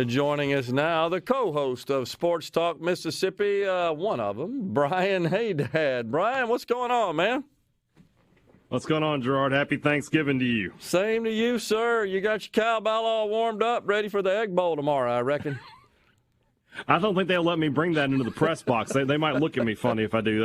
Joining us now, the co-host of Sports Talk Mississippi, one of them, Brian Hadad. Brian, what's going on, man? What's going on, Gerard? Happy Thanksgiving to you. Same to you, sir. You got your cowbell all warmed up, ready for the Egg Bowl tomorrow, I reckon. I don't think they'll let me bring that into the press box. They might look at me funny if I do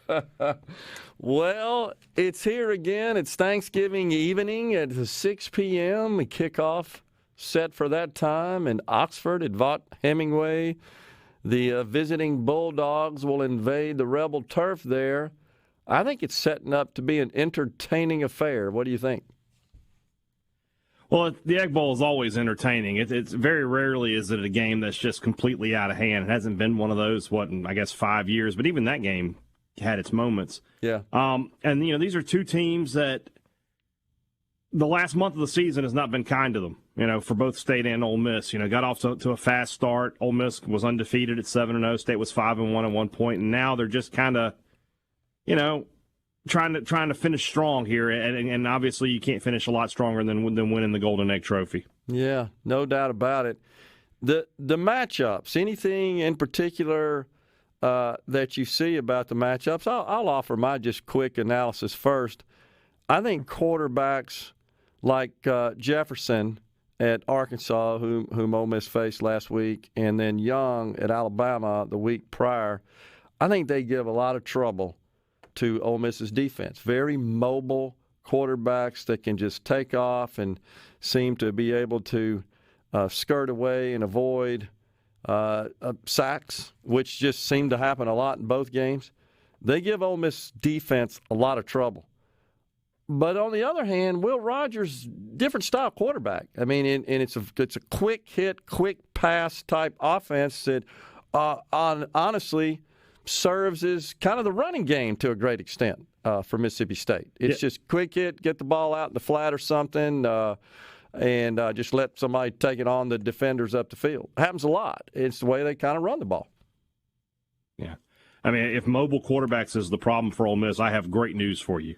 that. Well, it's here again. It's Thanksgiving evening at 6 p.m. The kickoff set for that time in Oxford at Vaught Hemingway. The visiting Bulldogs will invade the Rebel turf there. I think it's setting up to be an entertaining affair. What do you think? Well, the Egg Bowl is always entertaining. It's very rarely is it a game that's just completely out of hand. It hasn't been one of those, in, I guess, 5 years. But even that game had its moments. Yeah. And, these are two teams that the last month of the season has not been kind to them, for both State and Ole Miss. Got off to a fast start. Ole Miss was undefeated at 7-0. State was 5-1 at one point. And now they're just kind of, trying to finish strong here, and obviously you can't finish a lot stronger than winning the Golden Egg Trophy. Yeah, no doubt about it. The matchups, anything in particular that you see about the matchups? I'll offer my just quick analysis first. I think quarterbacks like Jefferson at Arkansas, whom Ole Miss faced last week, and then Young at Alabama the week prior, I think they give a lot of trouble to Ole Miss's defense. Very mobile quarterbacks that can just take off and seem to be able to skirt away and avoid sacks, which just seem to happen a lot in both games. They give Ole Miss defense a lot of trouble. But on the other hand, Will Rogers, different style quarterback. I mean, and it's a quick hit, quick pass type offense that honestly serves as kind of the running game to a great extent for Mississippi State. It's just quick hit, get the ball out in the flat or something, and just let somebody take it on the defenders up the field. It happens a lot. It's the way they kind of run the ball. Yeah. I mean, if mobile quarterbacks is the problem for Ole Miss, I have great news for you.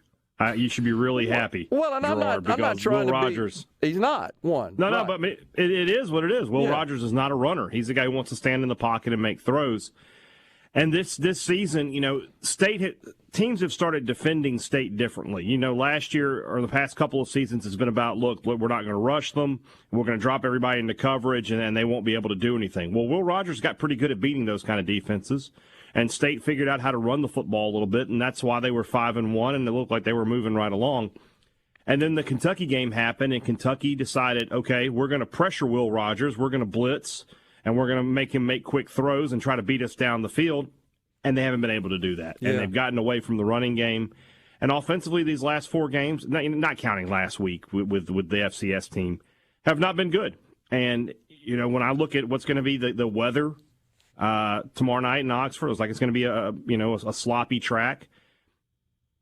You should be really happy. Well, and Gerard, I'm not trying Will to Rogers, be. He's not one. No, right. but it is what it is. Will Rogers is not a runner. He's a guy who wants to stand in the pocket and make throws. And this season, teams have started defending State differently. Last year or the past couple of seasons has been about, look, we're not going to rush them. We're going to drop everybody into coverage, and then they won't be able to do anything. Well, Will Rogers got pretty good at beating those kind of defenses, and State figured out how to run the football a little bit, and that's why they were 5-1, and it looked like they were moving right along. And then the Kentucky game happened, and Kentucky decided, okay, we're going to pressure Will Rogers. We're going to blitz. And we're going to make him make quick throws and try to beat us down the field. And they haven't been able to do that. Yeah. And they've gotten away from the running game. And offensively, these last four games, not counting last week with the FCS team, have not been good. And, when I look at what's going to be the weather tomorrow night in Oxford, it's like it's going to be a sloppy track.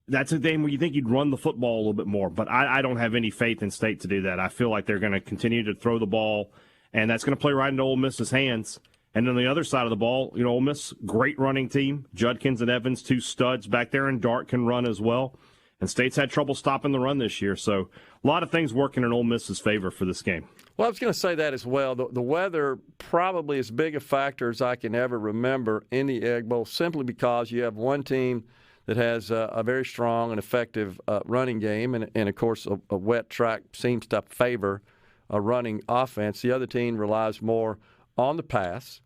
That's a game where you think you'd run the football a little bit more. But I don't have any faith in State to do that. I feel like they're going to continue to throw the ball, and that's going to play right into Ole Miss's hands. And on the other side of the ball, Ole Miss, great running team. Judkins and Evans, two studs back there, and Dart can run as well. And State's had trouble stopping the run this year. So a lot of things working in Ole Miss's favor for this game. Well, I was going to say that as well. The weather probably as big a factor as I can ever remember in the Egg Bowl, simply because you have one team that has a very strong and effective running game, and of course, a wet track seems to favor a running offense. The other team relies more on the pass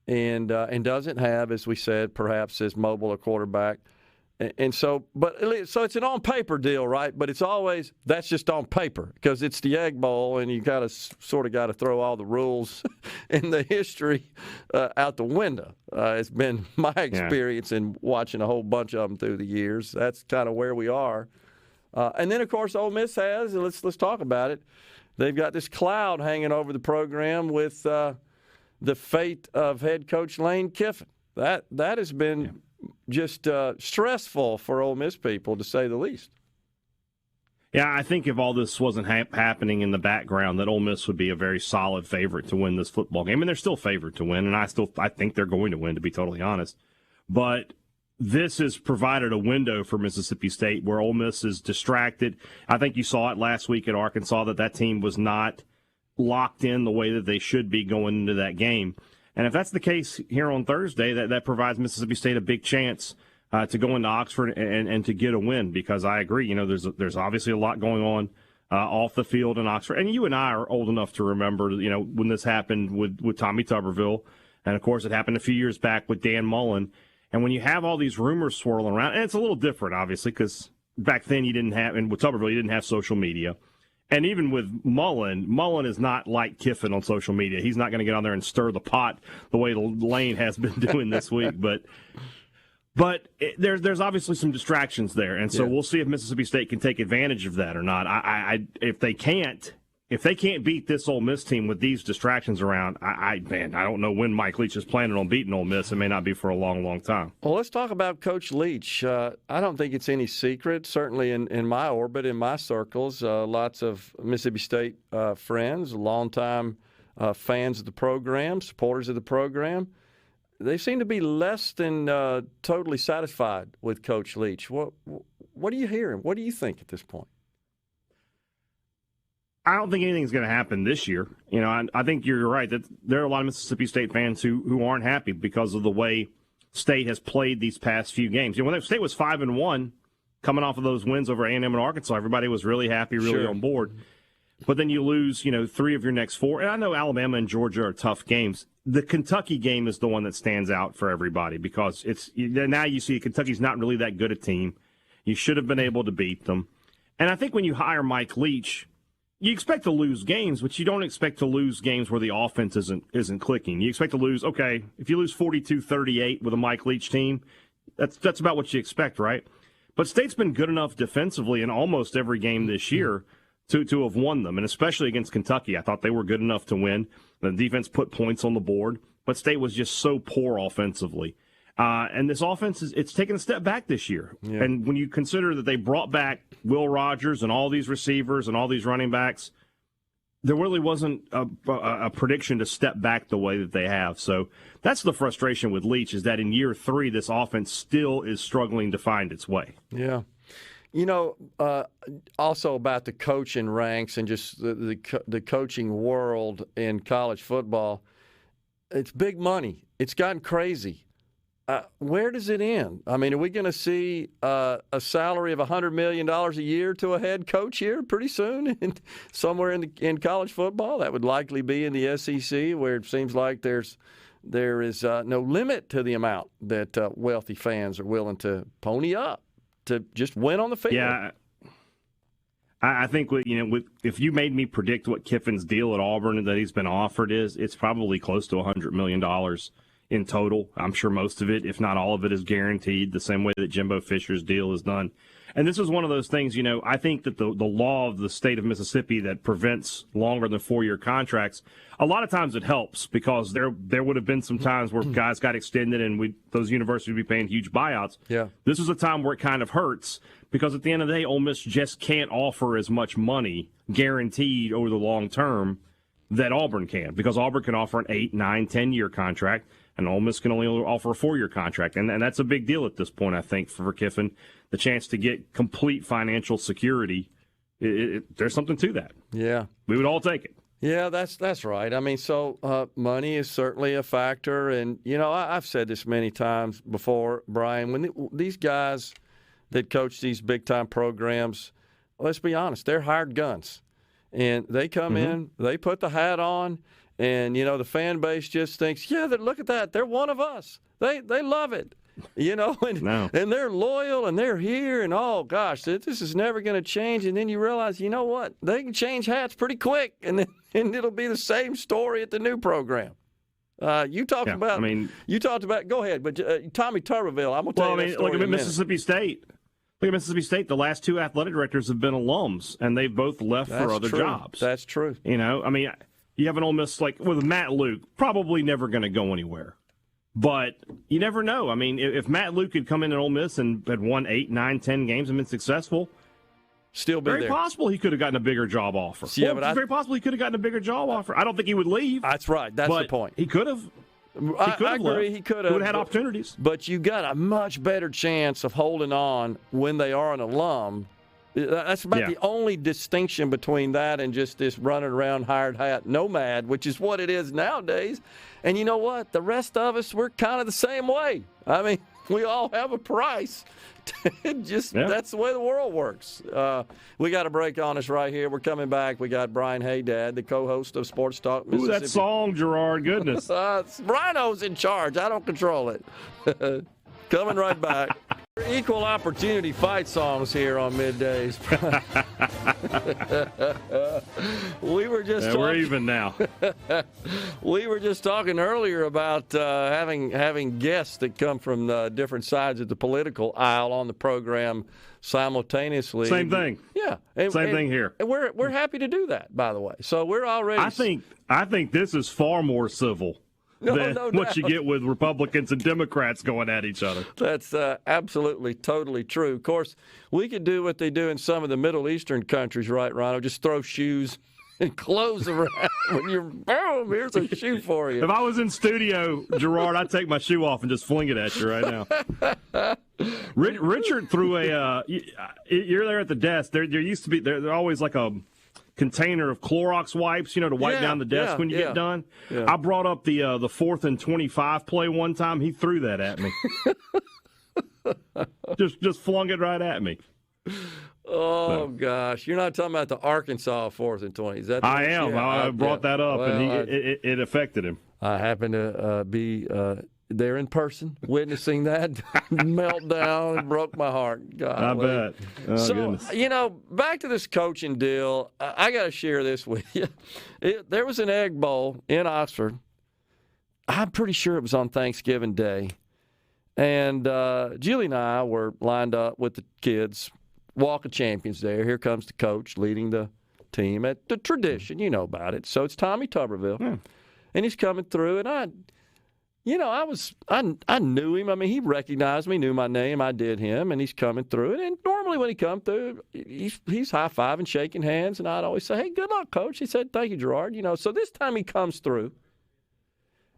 and doesn't have, as we said, perhaps as mobile a quarterback. And so it's an on-paper deal, right? But it's always, that's just on paper because it's the Egg Bowl, and you sort of got to throw all the rules in the history out the window. It's been my experience in watching a whole bunch of them through the years. That's kind of where we are. And then, of course, Ole Miss has, and let's talk about it, they've got this cloud hanging over the program with the fate of head coach Lane Kiffin. That has been just stressful for Ole Miss people, to say the least. Yeah, I think if all this wasn't happening in the background, that Ole Miss would be a very solid favorite to win this football game. And they're still favored to win, and I think they're going to win, to be totally honest. But this has provided a window for Mississippi State where Ole Miss is distracted. I think you saw it last week at Arkansas that team was not locked in the way that they should be going into that game. And if that's the case here on Thursday, that provides Mississippi State a big chance to go into Oxford and to get a win, because I agree, there's obviously a lot going on off the field in Oxford. And you and I are old enough to remember, when this happened with Tommy Tuberville. And, of course, it happened a few years back with Dan Mullen. And when you have all these rumors swirling around, and it's a little different, obviously, because back then and with Tuberville, you didn't have social media. And even with Mullen is not like Kiffin on social media. He's not going to get on there and stir the pot the way Lane has been doing this week. But there's obviously some distractions there, and so we'll see if Mississippi State can take advantage of that or not. If they can't beat this Ole Miss team with these distractions around, I don't know when Mike Leach is planning on beating Ole Miss. It may not be for a long, long time. Well, let's talk about Coach Leach. I don't think it's any secret, certainly in my orbit, in my circles, lots of Mississippi State friends, longtime fans of the program, supporters of the program. They seem to be less than totally satisfied with Coach Leach. What are you hearing? What do you think at this point? I don't think anything's going to happen this year. I think you're right that there are a lot of Mississippi State fans who aren't happy because of the way State has played these past few games. When State was 5-1, coming off of those wins over A&M and Arkansas, everybody was really happy, really on board. But then you lose, 3 of your next 4. And I know Alabama and Georgia are tough games. The Kentucky game is the one that stands out for everybody because now you see Kentucky's not really that good a team. You should have been able to beat them. And I think when you hire Mike Leach, you expect to lose games, but you don't expect to lose games where the offense isn't clicking. You expect to lose, if you lose 42-38 with a Mike Leach team, that's about what you expect, right? But State's been good enough defensively in almost every game this year to have won them, and especially against Kentucky. I thought they were good enough to win. The defense put points on the board, but State was just so poor offensively. And this offense, it's taken a step back this year. Yeah. And when you consider that they brought back Will Rogers and all these receivers and all these running backs, there really wasn't a prediction to step back the way that they have. So that's the frustration with Leach, is that in year 3, this offense still is struggling to find its way. Yeah. Also about the coaching ranks and just the coaching world in college football, it's big money. It's gotten crazy. Where does it end? I mean, are we going to see a salary of $100 million a year to a head coach here pretty soon somewhere in college football? That would likely be in the SEC, where it seems like there is no limit to the amount that wealthy fans are willing to pony up to just win on the field. Yeah, I think if you made me predict what Kiffin's deal at Auburn that he's been offered is, it's probably close to $100 million in total. I'm sure most of it, if not all of it, is guaranteed, the same way that Jimbo Fisher's deal is done. And this is one of those things, I think that the law of the state of Mississippi that prevents longer than 4-year contracts, a lot of times it helps, because there would have been some times where guys got extended and those universities would be paying huge buyouts. Yeah. This is a time where it kind of hurts, because at the end of the day, Ole Miss just can't offer as much money guaranteed over the long term that Auburn can, because Auburn can offer an 8, 9, 10-year contract, and Ole Miss can only offer a 4-year contract. And that's a big deal at this point, I think, for Kiffin. The chance to get complete financial security, there's something to that. Yeah. We would all take it. Yeah, that's right. I mean, so money is certainly a factor. And, I've said this many times before, Brian, when these guys that coach these big-time programs, let's be honest, they're hired guns. And they come in, they put the hat on, and, the fan base just thinks, look at that. They're one of us. They love it, and they're loyal, and they're here, and, oh, gosh, this is never going to change. And then you realize, you know what? They can change hats pretty quick, and it'll be the same story at the new program. You talked about, go ahead, but Tommy Tuberville, I'm going to tell you that story look at Mississippi State. Look at Mississippi State. The last 2 athletic directors have been alums, and they've both left for other jobs. That's true. You have an Ole Miss like with Matt Luke, probably never going to go anywhere. But you never know. If Matt Luke had come in at Ole Miss and had won 8, 9, 10 games and been successful, still be very possible he could have gotten a bigger job offer. Yeah, but very possible he could have gotten a bigger job offer. I don't think he would leave. That's right. That's the point. He could have. I agree. He could have. He would have had opportunities. But you got a much better chance of holding on when they are an alum That's about the only distinction between that and just this running around hired hat nomad, which is what it is nowadays. And you know what? The rest of us, we're kind of the same way. I mean, we all have a price. That's the way the world works. We got a break on us right here. We're coming back. We got Brian Hadad, the co-host of SportsTalk Mississippi. Ooh, that song, Gerard, goodness. Rhino's in charge. I don't control it. Coming right back. Equal opportunity fight songs here on Middays. We're even now. We were just talking earlier about having guests that come from different sides of the political aisle on the program simultaneously. Same thing. Yeah. Same thing here. And we're happy to do that, by the way. So we're already. I think this is far more civil. Than what you get with Republicans and Democrats going at each other. That's absolutely, totally true. Of course, we could do what they do in some of the Middle Eastern countries, right, Rhino? Just throw shoes and clothes around. When you're, boom, here's a shoe for you. If I was in studio, Gerard, I'd take my shoe off and just fling it at you right now. Richard threw you're there at the desk. There used to be, there's always like a container of Clorox wipes, to wipe down the desk when you get done. Yeah. I brought up the 4th and 25 play one time. He threw that at me. just flung it right at me. Oh, gosh. You're not talking about the Arkansas 4th and 20. Is that I am. Yeah, I brought that up, and it affected him. I happened to be there in person, witnessing that meltdown. It broke my heart. God, I bet. Oh, so, goodness. Back to this coaching deal, I got to share this with you. There was an Egg Bowl in Oxford. I'm pretty sure it was on Thanksgiving Day. And Julie and I were lined up with the kids, Walk of Champions there. Here comes the coach leading the team at the tradition. You know about it. So it's Tommy Tuberville. Yeah. And he's coming through, and I knew him. I mean, he recognized me, knew my name. I did him, and he's coming through. And normally when he comes through, he's high-fiving, shaking hands, and I'd always say, hey, good luck, Coach. He said, thank you, Gerard. So this time he comes through,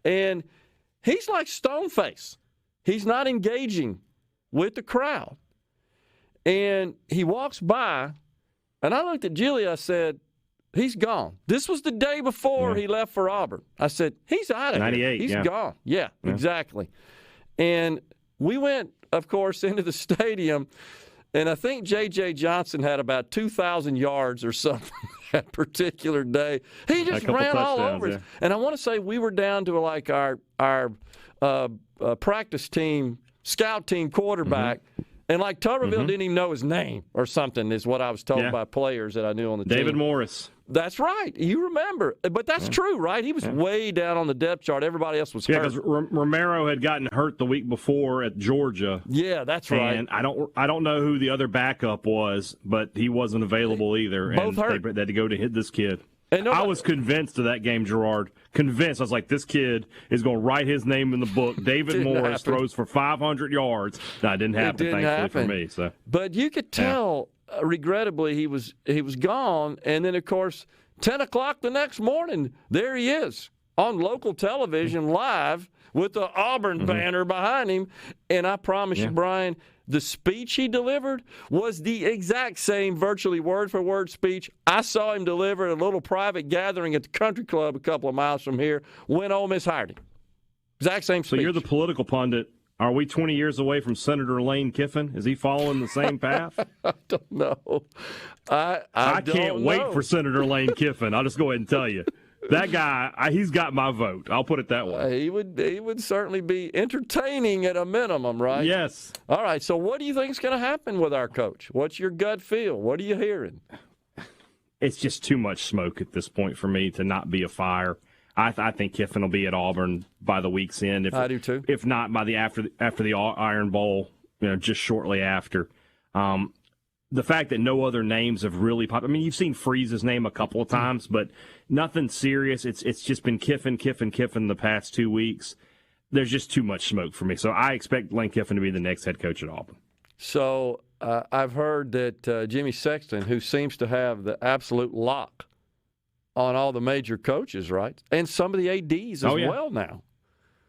and he's like stone-faced. He's not engaging with the crowd. And he walks by, and I looked at Julie. I said, he's gone. This was the day before he left for Auburn. I said, he's out of here. 98, He's gone. Yeah, exactly. And we went, of course, into the stadium, and I think J.J. Johnson had about 2,000 yards or something that particular day. He just ran all over us. And I want to say we were down to like our practice team, scout team quarterback, and like Tuberville didn't even know his name or something is what I was told by players that I knew on the team. David Morris. That's right. You remember. But that's true, right? He was way down on the depth chart. Everybody else was hurt. Yeah, because Romero had gotten hurt the week before at Georgia. Yeah, that's right. And I don't know who the other backup was, but he wasn't available either. Both hurt. They had to go to hit this kid. And I was convinced of that game, Gerard. Convinced. I was like, this kid is going to write his name in the book. David Morris throws for 500 yards. No, it didn't happen, thankfully, for me. So. But you could tell, regrettably, he was gone. And then, of course, 10 o'clock the next morning, there he is on local television live with the Auburn banner behind him. And I promise you, Brian, the speech he delivered was the exact same, virtually word-for-word speech I saw him deliver at a little private gathering at the country club a couple of miles from here when Ole Miss hired him. Exact same speech. So you're the political pundit. Are we 20 years away from Senator Lane Kiffin? Is he following the same path? I don't know. I can't wait for Senator Lane Kiffin. I'll just go ahead and tell you. That guy, he's got my vote. I'll put it that way. He would certainly be entertaining at a minimum, right? Yes. All right, so what do you think is going to happen with our coach? What's your gut feel? What are you hearing? It's just too much smoke at this point for me to not be a fire. I think Kiffin will be at Auburn by the week's end. I do too. If not by the after the Iron Bowl, just shortly after. The fact that no other names have really popped. I mean, you've seen Freeze's name a couple of times, but nothing serious. It's just been Kiffin the past 2 weeks. There's just too much smoke for me. So I expect Lane Kiffin to be the next head coach at Auburn. So I've heard that Jimmy Sexton, who seems to have the absolute lock on all the major coaches, right? And some of the ADs as well now.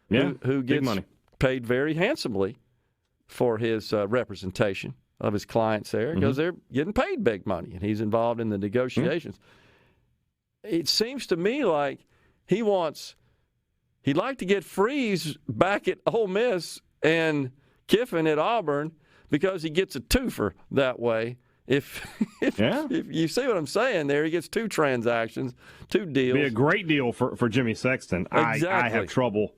Yeah, who gets big money. Paid very handsomely for his representation of his clients there because they're getting paid big money, and he's involved in the negotiations. It seems to me like he'd like to get Freeze back at Ole Miss and Kiffin at Auburn because he gets a twofer that way. If you see what I'm saying there, he gets 2 transactions, 2 deals. Be a great deal for Jimmy Sexton. Exactly. I have trouble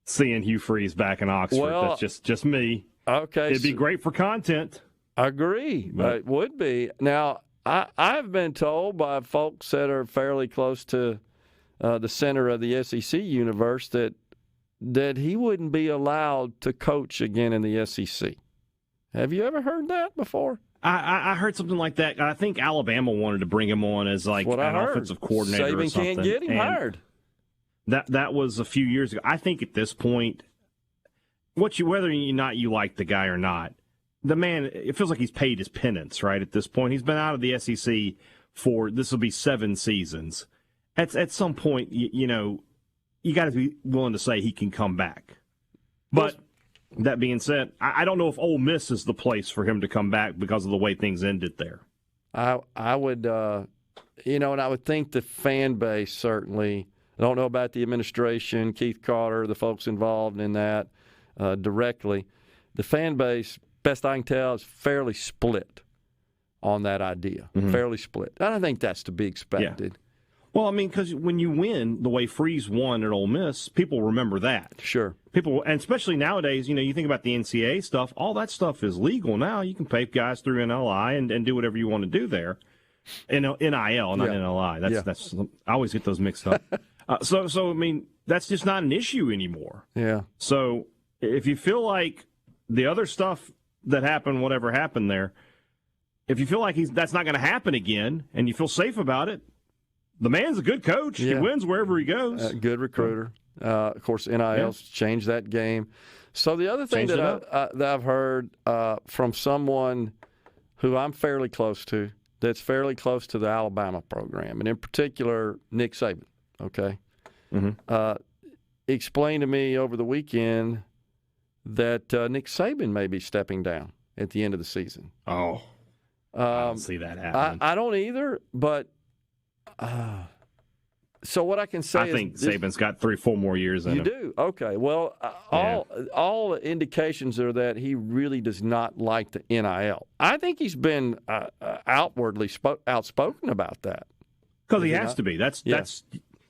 seeing Hugh Freeze back in Oxford. Well, that's just me. Okay, it'd be great for content. I agree. It would be. Now, I've been told by folks that are fairly close to the center of the SEC universe that he wouldn't be allowed to coach again in the SEC. Have you ever heard that before? I heard something like that. I think Alabama wanted to bring him on as like an offensive coordinator Saban or something. Can't get him hired. That was a few years ago. I think at this point, whether you like the guy or not, the man, it feels like he's paid his penance, right? At this point, he's been out of the SEC for this will be 7 seasons. At some point, you got to be willing to say he can come back. But that being said, I don't know if Ole Miss is the place for him to come back because of the way things ended there. I would, and I would think the fan base certainly. I don't know about the administration, Keith Carter, the folks involved in that directly. The fan base, best I can tell, is fairly split on that idea. Fairly split. And I think that's to be expected. Yeah. Well, I mean, because when you win the way Freeze won at Ole Miss, people remember that. Sure. People, and especially nowadays, you think about the NCAA stuff, all that stuff is legal now. You can pay guys through NLI and do whatever you want to do there. NIL, not NLI. That's I always get those mixed up. So I mean, that's just not an issue anymore. Yeah. So if you feel like the other stuff that happened, whatever happened there, if you feel like that's not going to happen again and you feel safe about it, the man's a good coach. Yeah. He wins wherever he goes. Good recruiter. Of course, NIL's changed that game. So the other thing that I've heard from someone who I'm fairly close to, that's fairly close to the Alabama program, and in particular, Nick Saban, okay? Explained to me over the weekend that Nick Saban may be stepping down at the end of the season. Oh, I don't see that happening. I don't either, but so what I can say I think Saban's got 3-4 more years in him. You do? Okay. Well, all indications are that he really does not like the NIL. I think he's been outwardly outspoken about that. Because he has to be. That's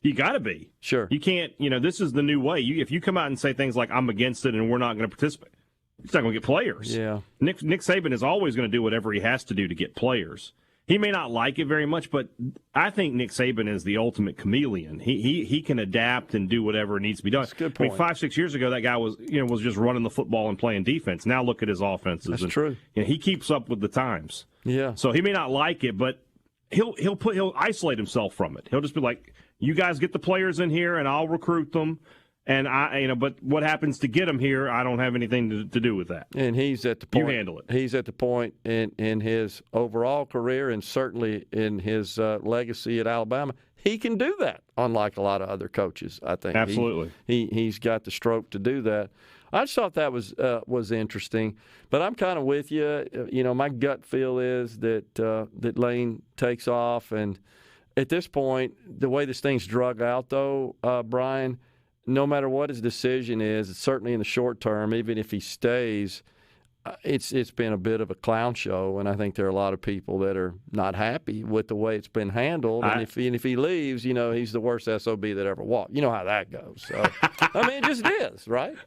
you got to be. Sure. You can't, this is the new way. If you come out and say things like, I'm against it and we're not going to participate, he's not going to get players. Yeah. Nick Saban is always going to do whatever he has to do to get players. He may not like it very much, but I think Nick Saban is the ultimate chameleon. He can adapt and do whatever needs to be done. That's a good point. I mean, 5-6 years ago, that guy was just running the football and playing defense. Now look at his offenses. That's true. He keeps up with the times. Yeah. So he may not like it, but he'll isolate himself from it. He'll just be like, you guys get the players in here, and I'll recruit them. And but what happens to get him here, I don't have anything to do with that. And he's at the point. You handle it. He's at the point in his overall career, and certainly in his legacy at Alabama, he can do that. Unlike a lot of other coaches, I think. Absolutely. He's got the stroke to do that. I just thought that was interesting, but I'm kind of with you. My gut feel is that Lane takes off, and at this point, the way this thing's drug out, though, Brian. No matter what his decision is, certainly in the short term, even if he stays, it's been a bit of a clown show, and I think there are a lot of people that are not happy with the way it's been handled. And if he leaves, he's the worst SOB that ever walked. You know how that goes. So, it just is, right?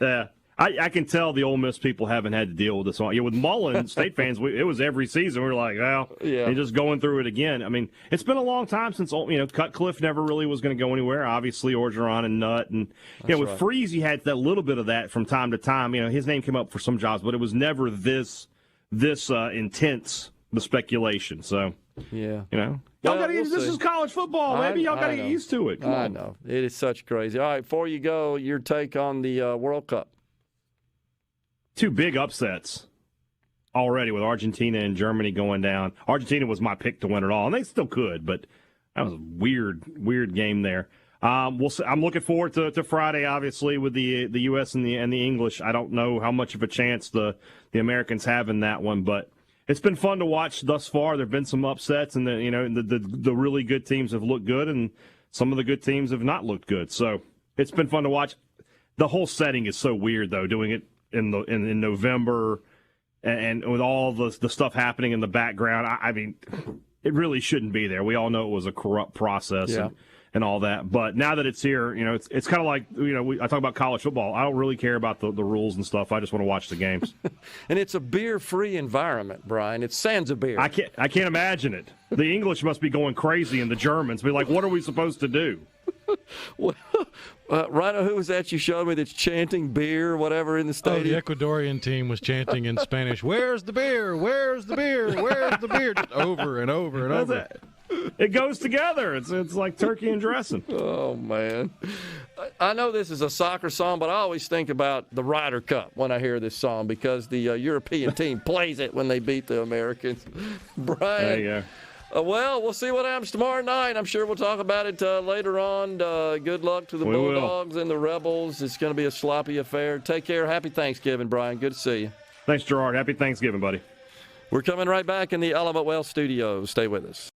Yeah. I can tell the Ole Miss people haven't had to deal with this one. With Mullen, State fans, it was every season. We were like, they're just going through it again. I mean, it's been a long time since, Cutcliffe never really was going to go anywhere. Obviously, Orgeron and Nutt. And, with Freeze, you had that little bit of that from time to time. His name came up for some jobs, but it was never this intense, the speculation. So, yeah. This is college football, baby. Y'all got to get used to it. Come on. I know. It is such crazy. All right, before you go, your take on the World Cup. 2 big upsets already with Argentina and Germany going down. Argentina was my pick to win it all, and they still could, but that was a weird game there. We'll see. I'm looking forward to Friday, obviously, with the U.S. and the English. I don't know how much of a chance the Americans have in that one, but it's been fun to watch thus far. There have been some upsets, and the really good teams have looked good, and some of the good teams have not looked good. So it's been fun to watch. The whole setting is so weird, though, doing it in November and with all the stuff happening in the background. I mean, it really shouldn't be there. We all know it was a corrupt process. Yeah. And all that, but now that it's here, it's kind of like I talk about college football. I don't really care about the rules and stuff. I just want to watch the games. And it's a beer-free environment, Brian. It's sans a beer. I can't imagine it. The English must be going crazy, and the Germans be like, "What are we supposed to do?" Well, Rhino, who was that you showed me that's chanting beer, whatever, in the stadium? The Ecuadorian team was chanting in Spanish, "Where's the beer? Where's the beer? Where's the beer?" Just over and over and over. It goes together. It's like turkey and dressing. Oh, man. I know this is a soccer song, but I always think about the Ryder Cup when I hear this song because the European team plays it when they beat the Americans. Brian. There you go. Well, we'll see what happens tomorrow night. I'm sure we'll talk about it later on. Good luck to the Bulldogs and the Rebels. It's going to be a sloppy affair. Take care. Happy Thanksgiving, Brian. Good to see you. Thanks, Gerard. Happy Thanksgiving, buddy. We're coming right back in the Element Wealth studios. Stay with us.